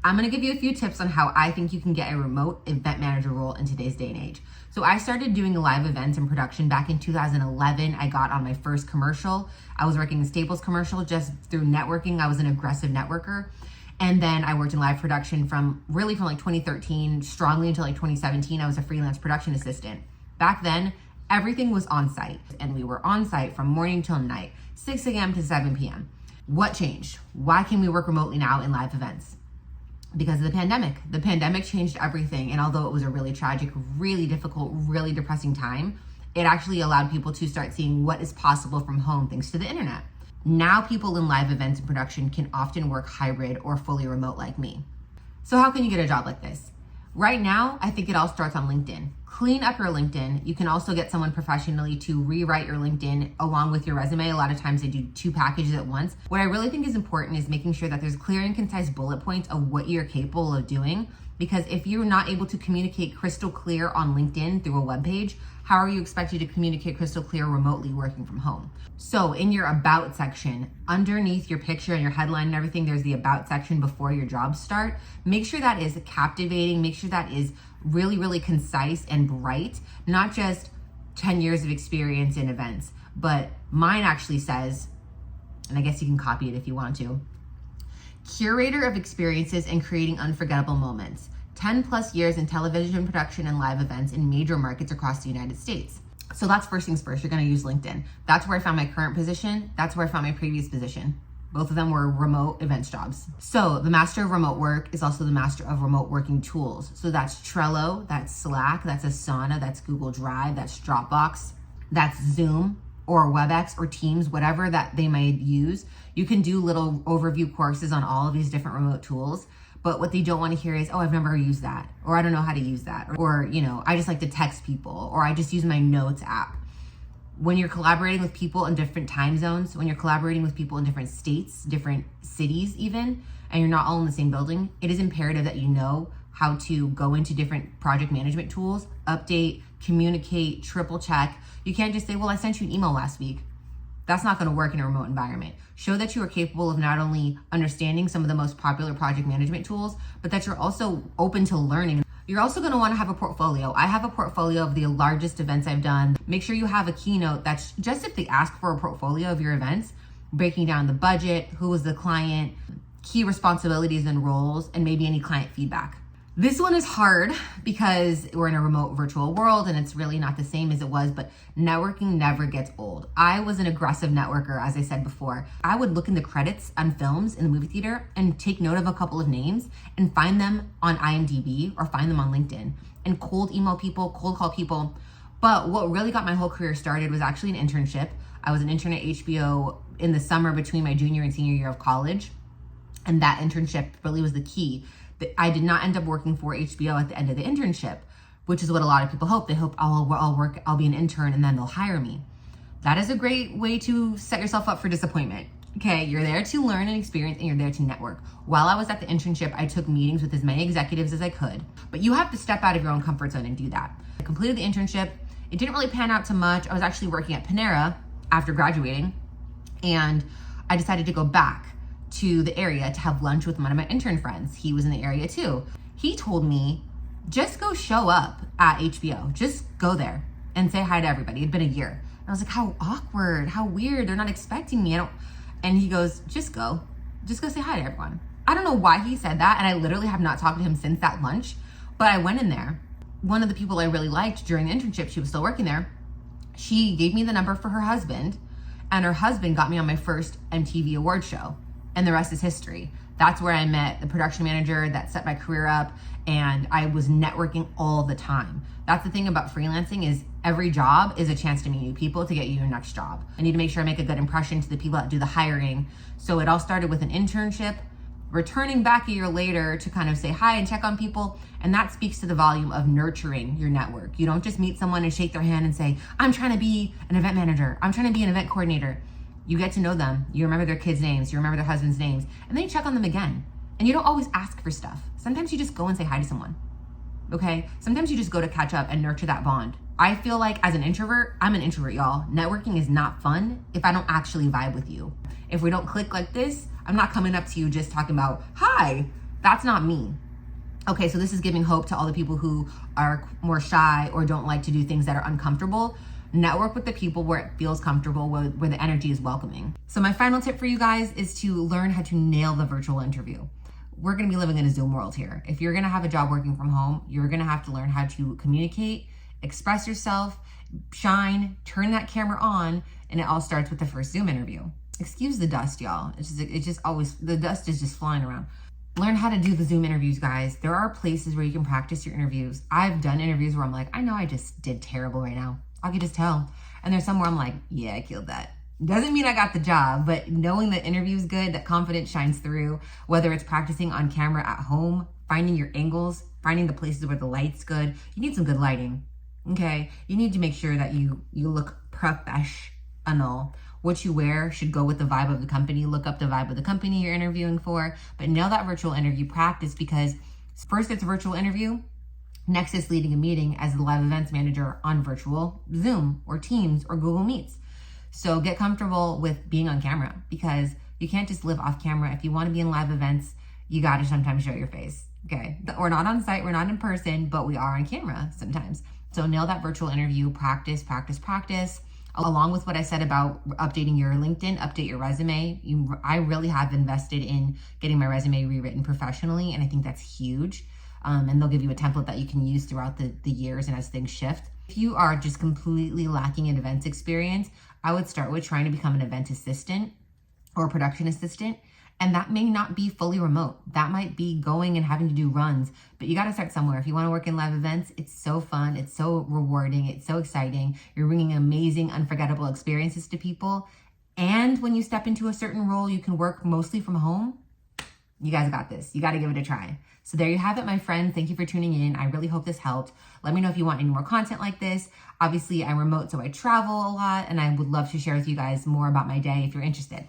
I'm gonna give you a few tips on how I think you can get a remote event manager role in today's day and age. So I started doing live events and production back in 2011. I got on my first commercial. I was working in Staples commercial just through networking. I was an aggressive networker. And then I worked in live production from like 2013 strongly until like 2017. I was a freelance production assistant. Back then, everything was on site, and we were on site from morning till night, 6 a.m. to 7 p.m. What changed? Why can we work remotely now in live events? Because of the pandemic. The pandemic changed everything. And although it was a really tragic, really difficult, really depressing time, it actually allowed people to start seeing what is possible from home thanks to the internet. Now people in live events and production can often work hybrid or fully remote like me. So how can you get a job like this? Right now, I think it all starts on LinkedIn. Clean up your LinkedIn. You can also get someone professionally to rewrite your LinkedIn along with your resume. A lot of times they do 2 packages at once. What I really think is important is making sure that there's clear and concise bullet points of what you're capable of doing. Because if you're not able to communicate crystal clear on LinkedIn through a web page, how are you expected to communicate crystal clear remotely working from home? So in your about section, underneath your picture and your headline and everything, there's the about section before your jobs start. Make sure that is captivating. Make sure that is really, really concise and bright, not just 10 years of experience in events, but mine actually says, and I guess you can copy it if you want to, curator of experiences and creating unforgettable moments. 10 plus years in television production and live events in major markets across the United States. So that's first things first, you're gonna use LinkedIn. That's where I found my current position. That's where I found my previous position. Both of them were remote events jobs. So the master of remote work is also the master of remote working tools. So that's Trello, that's Slack, that's Asana, that's Google Drive, that's Dropbox, that's Zoom or WebEx or Teams, whatever that they might use. You can do little overview courses on all of these different remote tools. But what they don't want to hear is, oh, I've never used that, or I don't know how to use that, or, I just like to text people, or I just use my notes app. When you're collaborating with people in different time zones, when you're collaborating with people in different states, different cities even, and you're not all in the same building, it is imperative that you know how to go into different project management tools, update, communicate, triple check. You can't just say, well, I sent you an email last week. That's not going to work in a remote environment. Show that you are capable of not only understanding some of the most popular project management tools, but that you're also open to learning. You're also going to want to have a portfolio. I have a portfolio of the largest events I've done. Make sure you have a keynote that's just if they ask for a portfolio of your events, breaking down the budget, who was the client, key responsibilities and roles, and maybe any client feedback. This one is hard because we're in a remote virtual world and it's really not the same as it was, but networking never gets old. I was an aggressive networker, as I said before. I would look in the credits on films in the movie theater and take note of a couple of names and find them on IMDb or find them on LinkedIn and cold email people, cold call people. But what really got my whole career started was actually an internship. I was an intern at HBO in the summer between my junior and senior year of college. And that internship really was the key. I did not end up working for HBO at the end of the internship, which is what a lot of people hope. They hope I'll be an intern and then they'll hire me. That is a great way to set yourself up for disappointment. Okay, you're there to learn and experience and you're there to network. While I was at the internship, I took meetings with as many executives as I could, but you have to step out of your own comfort zone and do that. I completed the internship. It didn't really pan out to much. I was actually working at Panera after graduating, and I decided to go back to the area to have lunch with one of my intern friends. He was in the area too. He told me, just go show up at HBO. Just go there and say hi to everybody. It'd been a year. And I was like, how awkward, how weird. They're not expecting me. And he goes, just go say hi to everyone. I don't know why he said that. And I literally have not talked to him since that lunch, but I went in there. One of the people I really liked during the internship, she was still working there. She gave me the number for her husband, and her husband got me on my first MTV award show. And the rest is history. That's where I met the production manager that set my career up, and I was networking all the time. That's the thing about freelancing is every job is a chance to meet new people to get you your next job. I need to make sure I make a good impression to the people that do the hiring. So it all started with an internship, returning back a year later to kind of say hi and check on people. And that speaks to the volume of nurturing your network. You don't just meet someone and shake their hand and say, I'm trying to be an event manager. I'm trying to be an event coordinator. You get to know them. You remember their kids' names. You remember their husband's names. And then you check on them again. And you don't always ask for stuff. Sometimes you just go and say hi to someone. Okay? Sometimes you just go to catch up and nurture that bond. I feel like as an introvert, I'm an introvert, y'all. Networking is not fun if I don't actually vibe with you. If we don't click like this, I'm not coming up to you just talking about, hi, That's not me. Okay, so this is giving hope to all the people who are more shy or don't like to do things that are uncomfortable. Network with the people where it feels comfortable, where the energy is welcoming. So my final tip for you guys is to learn how to nail the virtual interview. We're gonna be living in a Zoom world here. If you're gonna have a job working from home, you're gonna have to learn how to communicate, express yourself, shine, turn that camera on, and it all starts with the first Zoom interview. Excuse the dust, y'all. It's just always, the dust is just flying around. Learn how to do the Zoom interviews, guys. There are places where you can practice your interviews. I've done interviews where I'm like, I know I just did terrible right now. I could just tell. And there's some where I'm like, yeah, I killed that. Doesn't mean I got the job, but knowing the interview's good, that confidence shines through, whether it's practicing on camera at home, finding your angles, finding the places where the light's good. You need some good lighting, okay? You need to make sure that you look professional. What you wear should go with the vibe of the company. Look up the vibe of the company you're interviewing for, but nail that virtual interview practice, because first it's a virtual interview. Next is leading a meeting as the live events manager on virtual Zoom or Teams or Google Meets. So get comfortable with being on camera, because you can't just live off camera. If you want to be in live events, you got to sometimes show your face, okay? We're not on site, we're not in person, but we are on camera sometimes. So nail that virtual interview, practice, practice, practice. Along with what I said about updating your LinkedIn, update your resume. I really have invested in getting my resume rewritten professionally, and I think that's huge. And they'll give you a template that you can use throughout the years and as things shift. If you are just completely lacking in events experience, I would start with trying to become an event assistant or a production assistant. And that may not be fully remote. That might be going and having to do runs, but you got to start somewhere. If you want to work in live events, it's so fun. It's so rewarding. It's so exciting. You're bringing amazing, unforgettable experiences to people. And when you step into a certain role, you can work mostly from home. You guys got this. You got to give it a try. So there you have it, my friends. Thank you for tuning in. I really hope this helped. Let me know if you want any more content like this. Obviously, I'm remote, so I travel a lot, and I would love to share with you guys more about my day if you're interested.